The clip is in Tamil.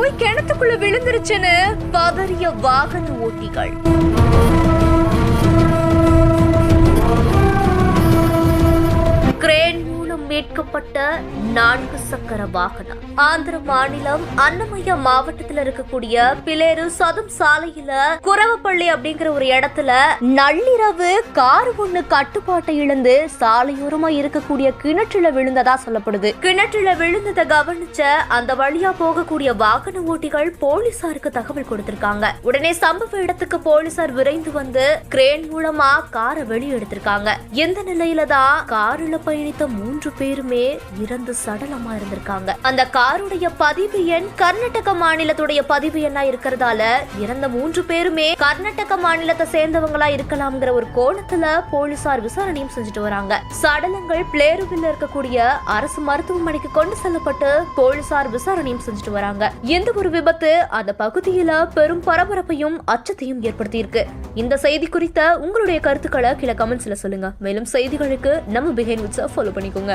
போய் கிணத்துக்குள்ள விழுந்துருச்சுன்னு பதறிய வாகன ஓட்டிகள். கிரேன் மூலம் மீட்கப்பட்ட 4 சக்கர வாகனம். ஆந்திர மாநிலம் அன்னமய்ய மாவட்டத்தில் இருக்கக்கூடிய பிலேரு சதும் சாலையில குரவப்பள்ளி அப்படிங்கிற ஒரு இடத்துல நள்ளிரவு கார் ஒண்ணு கட்டுப்பாட்டை இழந்து சாலையோரமா இருக்கக்கூடிய கிணற்றுல விழுந்ததா சொல்லப்படுது. கிணற்றுல விழுந்ததை கவனிச்ச அந்த வழியா போகக்கூடிய வாகன ஓட்டிகள் போலீசாருக்கு தகவல் கொடுத்திருக்காங்க. உடனே சம்பவ இடத்துக்கு போலீசார் விரைந்து வந்து கிரேன் மூலமா காரை வெளியெடுத்திருக்காங்க. இந்த நிலையில தான் காரில் பயணித்த 3 பேருமே இறந்து சடலமா இருந்திருக்காங்க. அந்த காருடைய பதிவு எண் கர்நாடக மாநிலத்துடைய பதிவு எண்ணா இருக்கிறதால இறந்த 3 பேருமே கர்நாடக மாநிலத்தை சேர்ந்தவங்களா இருக்கலாம்ங்கிற ஒரு கோணத்துல போலீசார் விசாரணையும் செஞ்சுட்டு வராங்க. சடலங்கள் பிளேருவில் இருக்கக்கூடிய அரசு மருத்துவமனைக்கு கொண்டு செல்லப்பட்டு போலீசார் விசாரணையும் செஞ்சுட்டு வராங்க. இந்த ஒரு விபத்து அந்த பகுதியில பெரும் பரபரப்பையும் அச்சத்தையும் ஏற்படுத்தி இருக்கு. இந்த செய்தி குறித்த உங்களுடைய கருத்துக்களை கீழே கமெண்ட்ஸ்ல சொல்லுங்க. மேலும் செய்திகளுக்கு நம்ம பிஹைண்ட் விட்ஸை ஃபாலோ பண்ணிக்கோங்க.